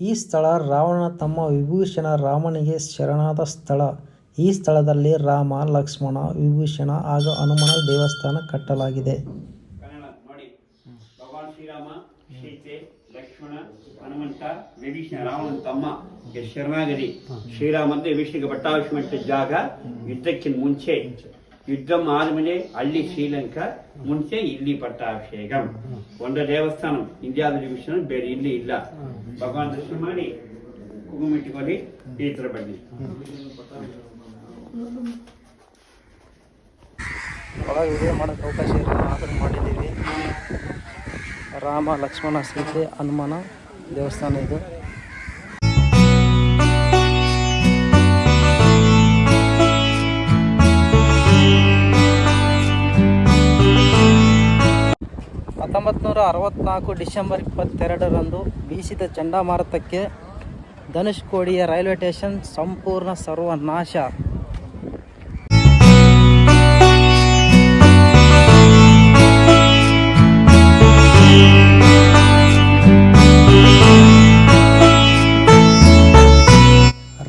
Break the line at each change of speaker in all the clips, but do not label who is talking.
ಈ ಸ್ಥಳ ರಾವಣನ ತಮ್ಮ ವಿಭೀಷಣ ರಾಮನಿಗೆ ಶರಣಾದ ಸ್ಥಳ. ಈ ಸ್ಥಳದಲ್ಲಿ ರಾಮ, ಲಕ್ಷ್ಮಣ, ವಿಭೀಷಣ ಹಾಗೂ ಹನುಮನ ದೇವಸ್ಥಾನ ಕಟ್ಟಲಾಗಿದೆ.
ನೋಡಿ, ಭಗವಾನ್ ಶ್ರೀರಾಮ, ಸೀತೆ, ಲಕ್ಷ್ಮಣ, ಹನುಮಂತ, ವಿಭೀಷಣ ರಾವಣನ ತಮ್ಮ ಶರಣಾಗತಿ. ಶ್ರೀರಾಮ ಅಂತ ವಿಭೀಷಣಿಗೆ ಪಟ್ಟಾಭಿಷೇಕ ಜಾಗ ಯುದ್ಧಕ್ಕಿಂತ ಮುಂಚೆ, ಯುದ್ಧಂ ಆದಮೇಲೆ ಅಲ್ಲಿ ಶ್ರೀಲಂಕಾ, ಮುಂಚೆ ಇಲ್ಲಿ ಪಟ್ಟಾಭಿಷೇಕ. ಒಂದೇ ದೇವಸ್ಥಾನ ಇಂಡಿಯಾದ ವಿಭೀಷಣ, ಬೇರೆ ಇಲ್ಲಿ ಇಲ್ಲ. ಭಗವಾನ್ ದರ್ಶನ ಮಾಡಿ ಕುಂಕುಮ ಇಟ್ಟುಕೊಳ್ಳಿ. ಈ ತರ ಬನ್ನಿ.
ಒಳಗೆ ವಿಡಿಯೋ ಮಾಡೋಕ್ಕೆ ಅವಕಾಶ ಇರಲಿಲ್ಲ, ಆದರೂ ಮಾಡಿದ್ದೀವಿ. ರಾಮ, ಲಕ್ಷ್ಮಣ, ಸೀತೆ, ಹನುಮನ ದೇವಸ್ಥಾನ ಇದು. ಡಿಸೆಂಬರ್ 22ರಂದು ಬೀಸಿದ ಚಂಡಮಾರುತಕ್ಕೆ ಧನುಷ್ಕೋಡಿಯ ರೈಲ್ವೆ ಸ್ಟೇಷನ್ ಸಂಪೂರ್ಣ ಸರ್ವನಾಶ.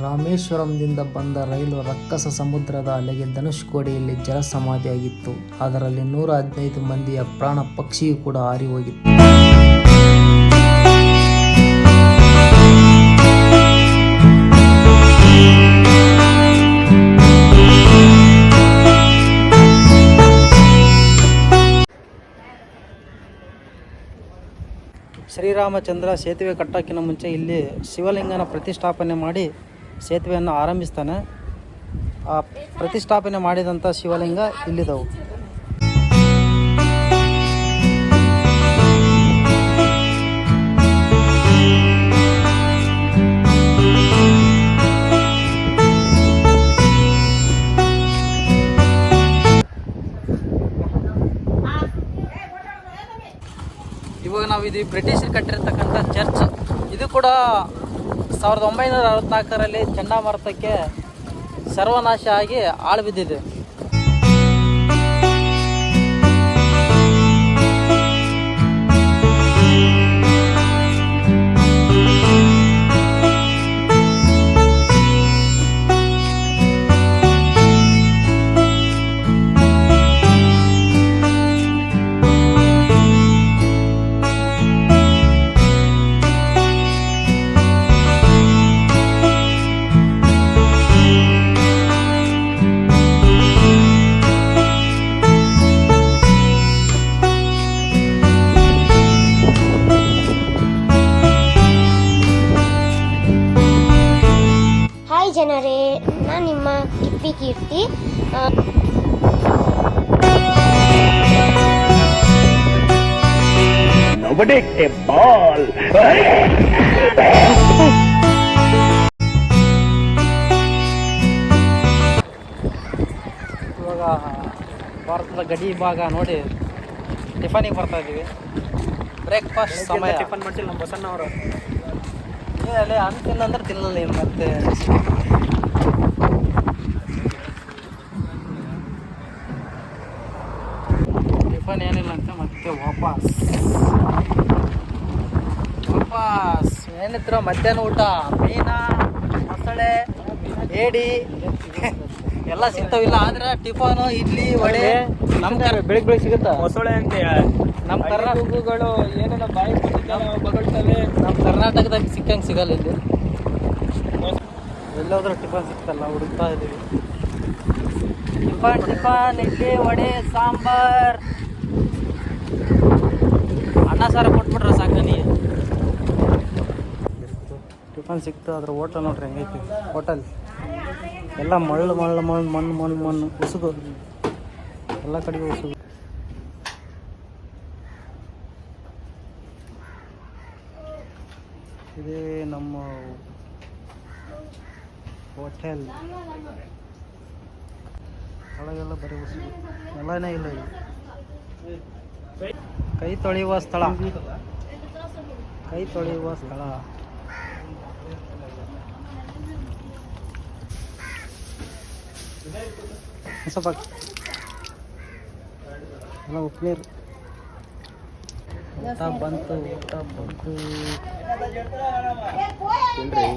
ರಾಮೇಶ್ವರಂದಿಂದ ಬಂದ ರೈಲು ರಕ್ಕಸ ಸಮುದ್ರದ ಅಲೆಗೆ ಧನುಷ್ಕೋಡಿಯಲ್ಲಿ ಜಲಸಮಾಧಿಯಾಗಿತ್ತು. ಅದರಲ್ಲಿ 115 ಮಂದಿಯ ಪ್ರಾಣ ಪಕ್ಷಿಯೂ ಕೂಡ ಹಾರಿ ಹೋಗಿತ್ತು. ಶ್ರೀರಾಮಚಂದ್ರ ಸೇತುವೆ ಕಟ್ಟೋಕ್ಕಿಂತ ಮುಂಚೆ ಇಲ್ಲಿ ಶಿವಲಿಂಗನ ಪ್ರತಿಷ್ಠಾಪನೆ ಮಾಡಿ ಸೇತುವೆಯನ್ನು ಆರಂಭಿಸ್ತಾನೆ. ಆ ಪ್ರತಿಷ್ಠಾಪನೆ ಮಾಡಿದಂಥ ಶಿವಲಿಂಗ ಇಲ್ಲಿದ್ದವು. ಇವಾಗ ನಾವು ಇದು ಬ್ರಿಟಿಷರು ಕಟ್ಟಿರ್ತಕ್ಕಂಥ ಚರ್ಚ್. ಇದು ಕೂಡ 1964ರಲ್ಲಿ ಚಂಡಮಾರುತಕ್ಕೆ ಸರ್ವನಾಶ ಆಗಿ ಹಾಳು ಬಿದ್ದಿದೆ.
ಜನರೇ, ನಾನು ನಿಮ್ಮ ಕಿಪ್ಪಿ ಕೀರ್ತಿ.
ಇವಾಗ ಭಾರತದ ಗಡಿ ಭಾಗ ನೋಡಿ ಟಿಫನಿಗೆ ಬರ್ತಾ ಇದ್ದೀವಿ. ಬ್ರೇಕ್ಫಾಸ್ಟ್ ಸಮಯ. ಟಿಫನ್ ಮಾಡ್ತಿಲ್ಲ ನಮ್ಮ ಬಸಣ್ಣವರು. ಅಲ್ಲೇ ಅಂತಿಲ್ಲ ಅಂದ್ರೆ ತಿನ್ನಲ್ಲ ಏನು ಮತ್ತೆ. ಟಿಫನ್ ಏನಿಲ್ಲ ಅಂತ ಮತ್ತೆ ವಾಪಸ್ ಏನಿದ್ರು ಮಧ್ಯಾಹ್ನ ಊಟ ಮೀನಾ, ಮೊಸಳೆ, ಏಡಿ ಎಲ್ಲ ಸಿಗ್ತಾವಿಲ್ಲ. ಆದ್ರೆ ಟಿಫನು, ಇಡ್ಲಿ, ವಡೆ ನಮ್ಮ ಬೆಳಿಗ್ಗೆ ಸಿಗುತ್ತಾ? ಮೊಸಳೆ ಅಂತ ನಮ್ಮ ಕರ್ನಾಟಕಗಳು ಏನೆಲ್ಲ ಬಾಯಿ ಬಗಳ್ತವೆ. ನಮ್ಮ ಕರ್ನಾಟಕದಾಗ ಸಿಕ್ಕಂಗೆ ಸಿಗಲ್ಲ ಇಲ್ಲಿ. ಎಲ್ಲಾದ್ರೂ ಟಿಫನ್ ಸಿಗ್ತಲ್ಲ, ಹುಡುಕ್ತಾ ಇದ್ದೀವಿ. ಟಿಫನ್ ಇಡ್ಲಿ, ವಡೆ, ಸಾಂಬಾರ್, ಅನ್ನ ಸಾರ ಕೊಟ್ಬಿಟ್ರೆ ಸಾಕನಿ. ಟಿಫನ್ ಸಿಕ್ತು. ಅದ್ರ ಹೋಟೆಲ್ ನೋಡ್ರಿ ಹೆಂಗೈತಿ. ಹೋಟೆಲ್ ಎಲ್ಲ ಮಣ್ಣು ಉಸುಗು, ಎಲ್ಲ ಕಡೆಗೂ ಉಸುಗು. ಇದೇ ನಮ್ಮ ಹೋಟೆಲ್. ಒಳಗೆಲ್ಲ ಬರೀ ಉಸುಗು, ಎಲ್ಲನೇ ಇಲ್ಲ. ಇದು ಕೈ ತೊಳೆಯುವ ಸ್ಥಳ. ಸ್ವಲ್ಪ ಎಲ್ಲ ಉಪ್ಪು ನೀರು. ಊಟ ಬಂತು
ತಿನ್ರಿ.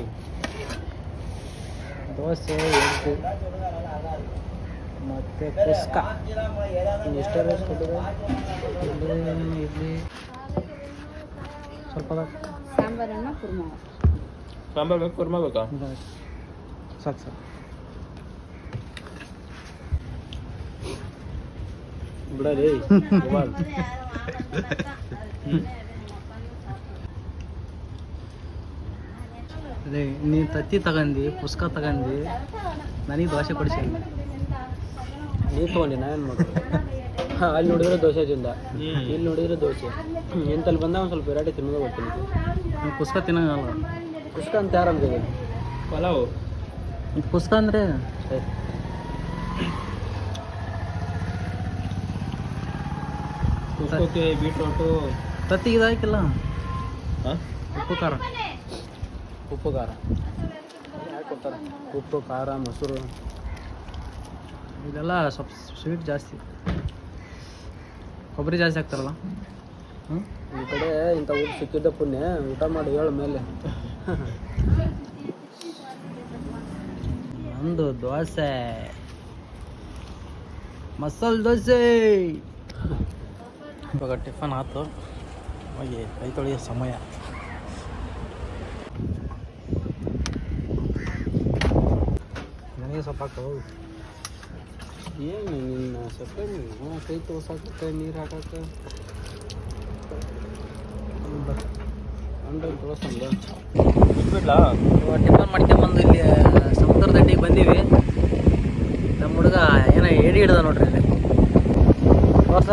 ದೋಸೆ ಎಗ್ ಮತ್ತು ಕುಸ್ಕ
ಎಷ್ಟೇ ರೇಟ್ ಕೊಟ್ಟಿದೆ?
ಇಡ್ಲಿ ಸ್ವಲ್ಪ
ಸಾಂಬಾರನ್ನ ಕುರ್ಮಾ.
ಸಾಂಬಾರ್ ಬೇಕು, ಕುರ್ಮಾ ಬೇಕಾ?
ಸಾಕು
ಬಿಡಲಿ.
ಅದೇ ನೀನು ತತ್ತಿ ತಗೊಂಡು ಪುಸ್ಕ ತಗೊಂಡು ನನಗೆ ದೋಸೆ ಕೊಡಿಸಿ.
ನೀರು ತೊಗೊಂಡಿ ನಾ ಏನು ಮಾಡೋದು? ಅಲ್ಲಿ ನೋಡಿದ್ರೆ ದೋಸೆ ತಿಂದ, ಇಲ್ಲಿ ನೋಡಿದ್ರೆ ದೋಸೆ. ಎಂತಲ್ಲಿ ಬಂದ ಒಂದು ಸ್ವಲ್ಪ ವೆರೈಟಿ ತಿನ್ನೋದು ಬರ್ತೀನಿ.
ನೀನು ಪುಸ್ಕ ತಿನ್ನೋಂಗಲ್ಲ.
ಪುಸ್ಕ ಅಂತ ಯಾರು ಅಂತಿದೆ? ಪಲಾವು.
ಪುಸ್ಕ ಅಂದರೆ
ಪುಸ್ಕಕ್ಕೆ ಬೀಟ್ರೋಟು.
ತತ್ತಿಗೆ ಇದು ಹಾಕಿಲ್ಲ.
ಹಾಂ,
ಉಪ್ಪು ಖಾರ
ಯಾಕೆ ಕೊಡ್ತಾರೆ? ಉಪ್ಪು, ಖಾರ, ಮೊಸರು
ಇದೆಲ್ಲ ಸ್ವಲ್ಪ ಸ್ವೀಟ್ ಜಾಸ್ತಿ, ಕೊಬ್ಬರಿ ಜಾಸ್ತಿ ಹಾಕ್ತಾರಲ್ಲ.
ಈ ಕಡೆ ಇಂಥ ಊಟ ಸಿಕ್ಕಿದ್ದ ಪುಣ್ಯ. ಊಟ ಮಾಡಿ ಹೇಳ ಮೇಲೆ.
ಒಂದು ದೋಸೆ, ಮಸಾಲೆ ದೋಸೆ. ಇವಾಗ ಟಿಫನ್ ಆಯ್ತು, ಹೋಗಿ ಕೈ ತೊಳೆಯೋ ಸಮಯ. ನನಗೆ ಸ್ವಲ್ಪ ಹಾಕೋ.
ಏನು ನಿನ್ನ ಸಪ್ಲೈ ಕೈ ತೋರ್ಸಾಕ, ನೀರು ಹಾಕಕ್ಕೆ ಅಂಡ್ರೆ ತೋರ್ಸಂದ ಬಿಟ್ಬಿಡ್ಲಾ?
ಟಿಫನ್ ಮಾಡ್ಕೊಂಬಂದು ಇಲ್ಲಿ ಸಮುದ್ರ ದಂಡಿಗೆ ಬಂದೀವಿ. ನಮ್ಮ ಹುಡುಗ ಏನೋ ಏಡಿ ಹಿಡ್ದ ನೋಡ್ರಿ ಇಲ್ಲಿ. ತೋರ್ಸ.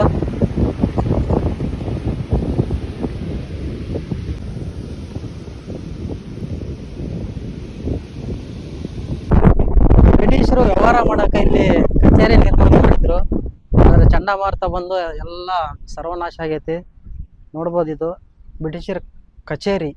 ಬ್ರಿಟಿಷರು ವ್ಯವಹಾರ ಮಾಡಕ್ಕೆ ಇಲ್ಲಿ ಕಚೇರಿ ನಿರ್ಮಾಣ ಮಾಡಿದ್ರು. ಆದರೆ ಚಂಡಮಾರುತ ಬಂದು ಎಲ್ಲ ಸರ್ವನಾಶ ಆಗೈತಿ. ನೋಡ್ಬೋದು, ಇದು ಬ್ರಿಟಿಷರ ಕಚೇರಿ.